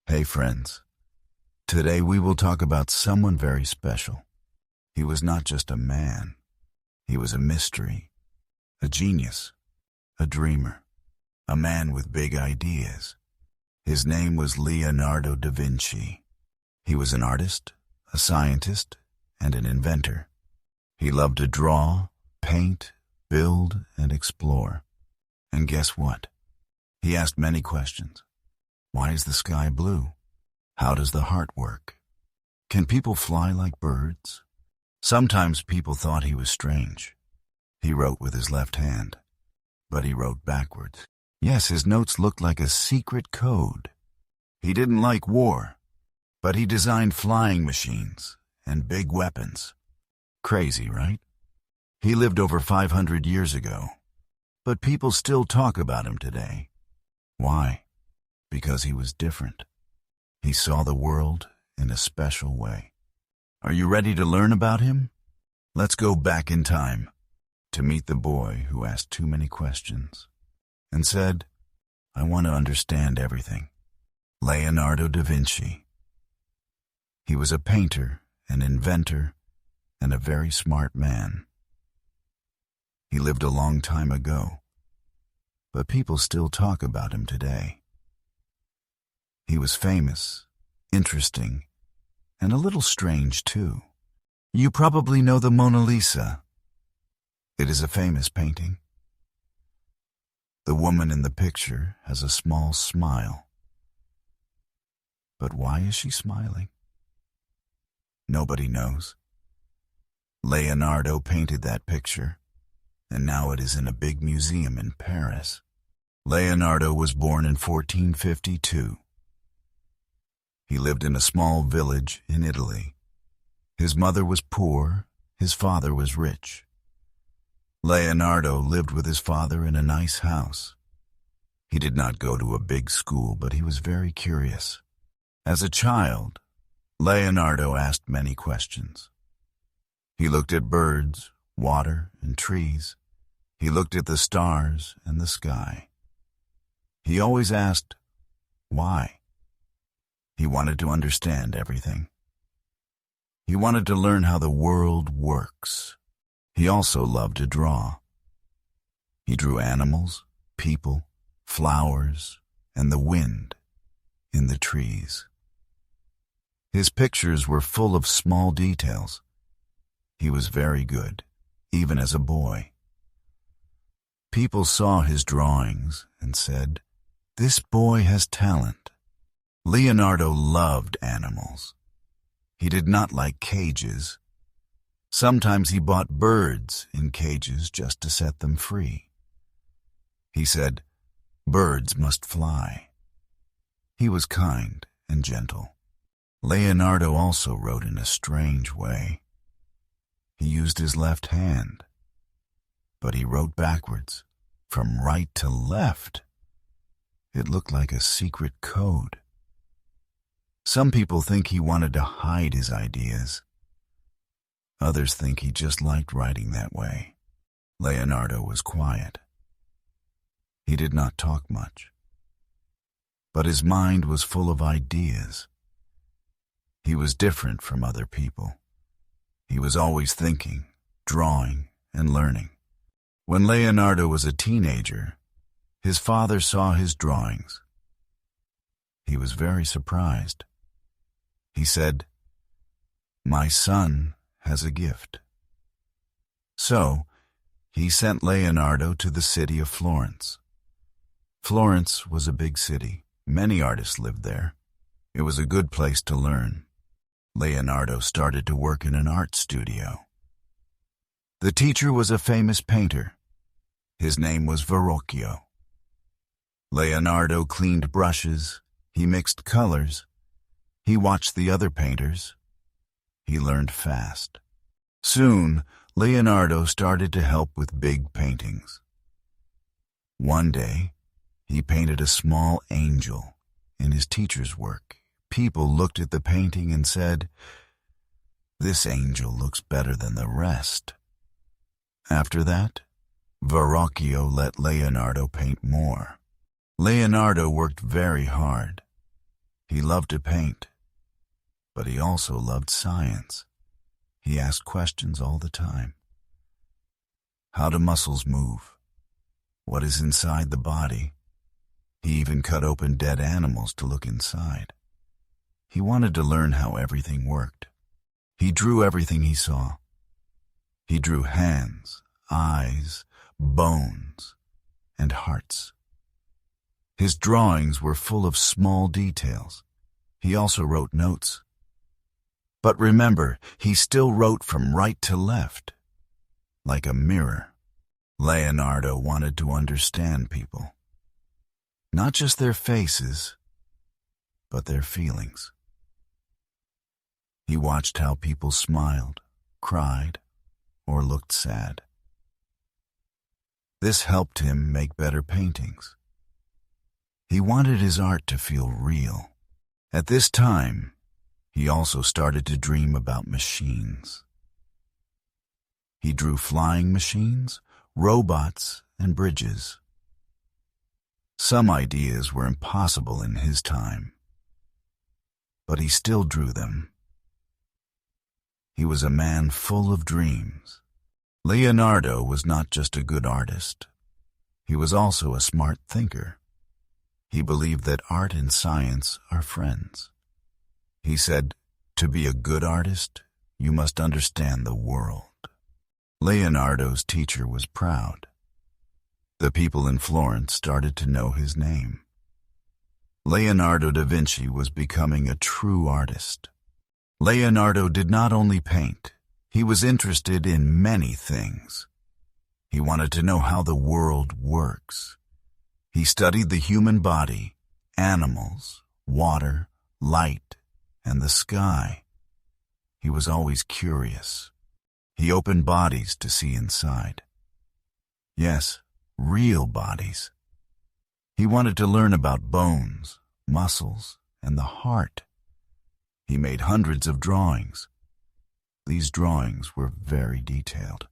Hey friends, today we will talk about someone very special. He was not just a man, he was a mystery, a genius, a dreamer, a man with big ideas. His name was Leonardo da Vinci. He was an artist, a scientist, and an inventor. He loved to draw, paint, build, and explore. And guess what? He asked many questions. Why is the sky blue? How does the heart work? Can people fly like birds? Sometimes people thought he was strange. He wrote with his left hand, but he wrote backwards. Yes, his notes looked like a secret code. He didn't like war, but he designed flying machines and big weapons. Crazy, right? He lived over 500 years ago, but people still talk about him today. Why? Because he was different. He saw the world in a special way. Are you ready to learn about him? Let's go back in time to meet the boy who asked too many questions and said, I want to understand everything. Leonardo da Vinci. He was a painter, an inventor, and a very smart man. He lived a long time ago, but people still talk about him today. He was famous, interesting, and a little strange too. You probably know the Mona Lisa. It is a famous painting. The woman in the picture has a small smile. But why is she smiling? Nobody knows. Leonardo painted that picture, and now it is in a big museum in Paris. Leonardo was born in 1452. He lived in a small village in Italy. His mother was poor, his father was rich. Leonardo lived with his father in a nice house. He did not go to a big school, but he was very curious. As a child, Leonardo asked many questions. He looked at birds, water, and trees. He looked at the stars and the sky. He always asked, why? He wanted to understand everything. He wanted to learn how the world works. He also loved to draw. He drew animals, people, flowers, and the wind in the trees. His pictures were full of small details. He was very good, even as a boy. People saw his drawings and said, "This boy has talent." Leonardo loved animals. He did not like cages. Sometimes he bought birds in cages just to set them free. He said, "Birds must fly." He was kind and gentle. Leonardo also wrote in a strange way. He used his left hand, but he wrote backwards, from right to left. It looked like a secret code. Some people think he wanted to hide his ideas. Others think he just liked writing that way. Leonardo was quiet. He did not talk much, but his mind was full of ideas. He was different from other people. He was always thinking, drawing, and learning. When Leonardo was a teenager, his father saw his drawings. He was very surprised. He said, "My son has a gift." So, he sent Leonardo to the city of Florence. Florence was a big city. Many artists lived there. It was a good place to learn. Leonardo started to work in an art studio. The teacher was a famous painter. His name was Verrocchio. Leonardo cleaned brushes. He mixed colors. He watched the other painters. He learned fast. Soon, Leonardo started to help with big paintings. One day, he painted a small angel in his teacher's work. People looked at the painting and said, "This angel looks better than the rest." After that, Verrocchio let Leonardo paint more. Leonardo worked very hard. He loved to paint, but he also loved science. He asked questions all the time. How do muscles move? What is inside the body? He even cut open dead animals to look inside. He wanted to learn how everything worked. He drew everything he saw. He drew hands, eyes, bones, and hearts. His drawings were full of small details. He also wrote notes. But remember, he still wrote from right to left, like a mirror. Leonardo wanted to understand people. Not just their faces, but their feelings. He watched how people smiled, cried, or looked sad. This helped him make better paintings. He wanted his art to feel real. At this time, he also started to dream about machines. He drew flying machines, robots, and bridges. Some ideas were impossible in his time, but he still drew them. He was a man full of dreams. Leonardo was not just a good artist. He was also a smart thinker. He believed that art and science are friends. He said, "To be a good artist, you must understand the world." Leonardo's teacher was proud. The people in Florence started to know his name. Leonardo da Vinci was becoming a true artist. Leonardo did not only paint, he was interested in many things. He wanted to know how the world works. He studied the human body, animals, water, light, and the sky. He was always curious. He opened bodies to see inside. Yes, real bodies. He wanted to learn about bones, muscles, and the heart. He made hundreds of drawings. These drawings were very detailed.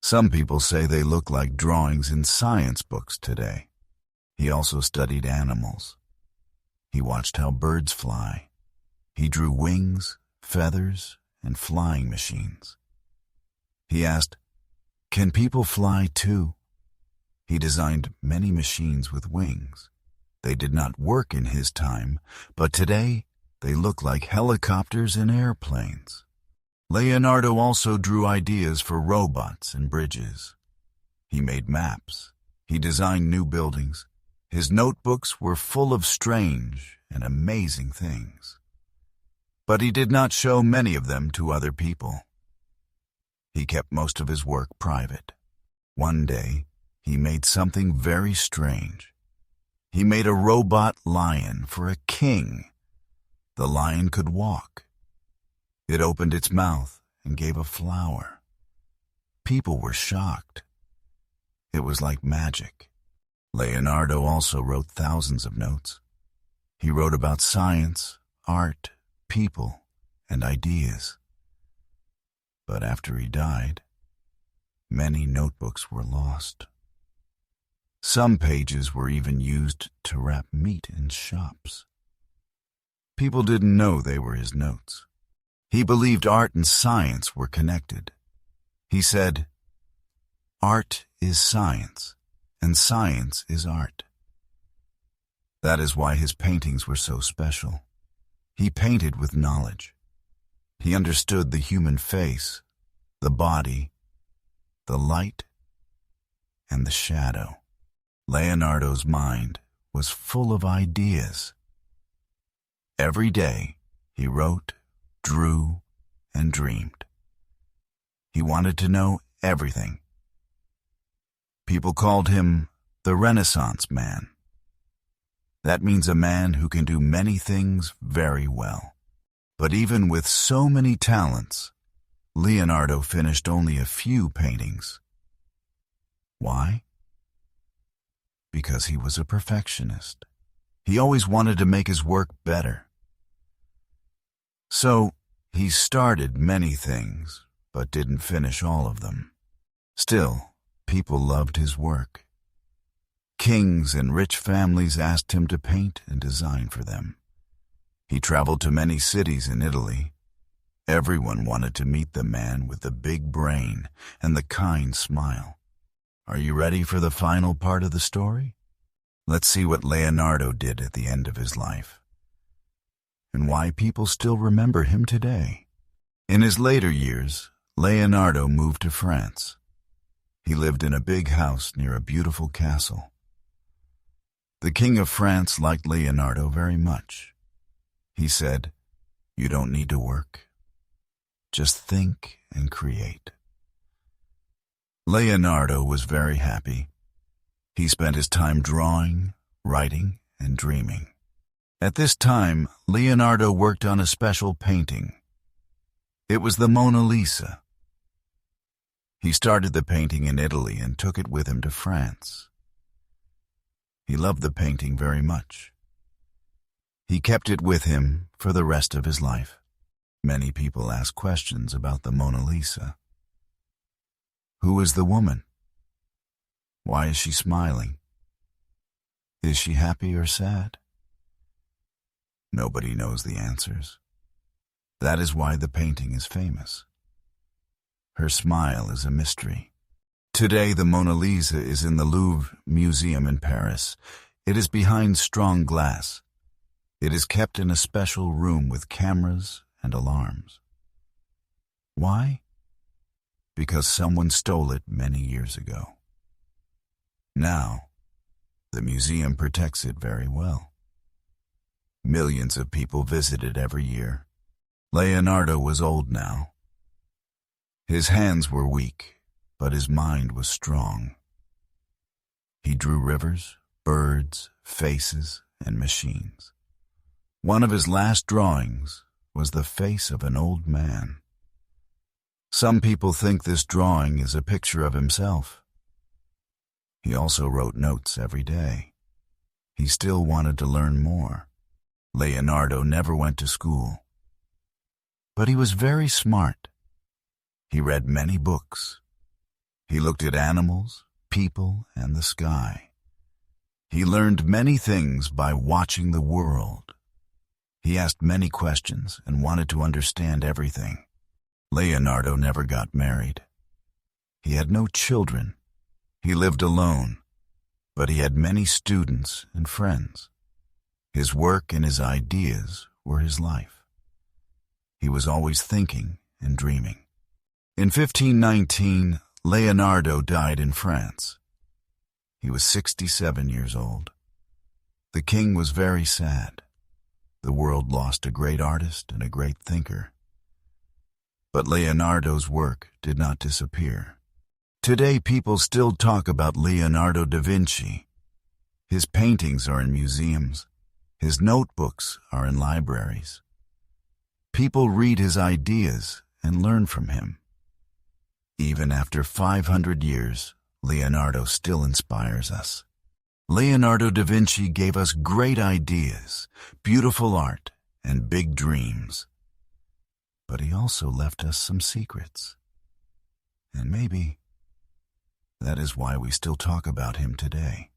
Some people say they look like drawings in science books today. He also studied animals. He watched how birds fly. He drew wings, feathers, and flying machines. He asked, "Can people fly too?" He designed many machines with wings. They did not work in his time, but today they look like helicopters and airplanes. Leonardo also drew ideas for robots and bridges. He made maps. He designed new buildings. His notebooks were full of strange and amazing things. But he did not show many of them to other people. He kept most of his work private. One day, he made something very strange. He made a robot lion for a king. The lion could walk. It opened its mouth and gave a flower. People were shocked. It was like magic. Leonardo also wrote thousands of notes. He wrote about science, art, people, and ideas. But after he died, many notebooks were lost. Some pages were even used to wrap meat in shops. People didn't know they were his notes. He believed art and science were connected. He said, "Art is science, and science is art." That is why his paintings were so special. He painted with knowledge. He understood the human face, the body, the light, and the shadow. Leonardo's mind was full of ideas. Every day, he wrote, drew, and dreamed. He wanted to know everything. People called him the Renaissance man. That means a man who can do many things very well. But even with so many talents, Leonardo finished only a few paintings. Why? Because he was a perfectionist. He always wanted to make his work better. So, he started many things, but didn't finish all of them. Still, people loved his work. Kings and rich families asked him to paint and design for them. He traveled to many cities in Italy. Everyone wanted to meet the man with the big brain and the kind smile. Are you ready for the final part of the story? Let's see what Leonardo did at the end of his life, and why people still remember him today. In his later years, Leonardo moved to France. He lived in a big house near a beautiful castle. The King of France liked Leonardo very much. He said, "You don't need to work. Just think and create." Leonardo was very happy. He spent his time drawing, writing, and dreaming. At this time, Leonardo worked on a special painting. It was the Mona Lisa. He started the painting in Italy and took it with him to France. He loved the painting very much. He kept it with him for the rest of his life. Many people ask questions about the Mona Lisa. Who is the woman? Why is she smiling? Is she happy or sad? Nobody knows the answers. That is why the painting is famous. Her smile is a mystery. Today, the Mona Lisa is in the Louvre Museum in Paris. It is behind strong glass. It is kept in a special room with cameras and alarms. Why? Because someone stole it many years ago. Now, the museum protects it very well. Millions of people visit it every year. Leonardo was old now. His hands were weak, but his mind was strong. He drew rivers, birds, faces, and machines. One of his last drawings was the face of an old man. Some people think this drawing is a picture of himself. He also wrote notes every day. He still wanted to learn more. Leonardo never went to school, but he was very smart. He read many books. He looked at animals, people, and the sky. He learned many things by watching the world. He asked many questions and wanted to understand everything. Leonardo never got married. He had no children. He lived alone, but he had many students and friends. His work and his ideas were his life. He was always thinking and dreaming. In 1519, Leonardo died in France. He was 67 years old. The king was very sad. The world lost a great artist and a great thinker. But Leonardo's work did not disappear. Today, people still talk about Leonardo da Vinci. His paintings are in museums. His notebooks are in libraries. People read his ideas and learn from him. Even after 500 years, Leonardo still inspires us. Leonardo da Vinci gave us great ideas, beautiful art, and big dreams. But he also left us some secrets. And maybe that is why we still talk about him today.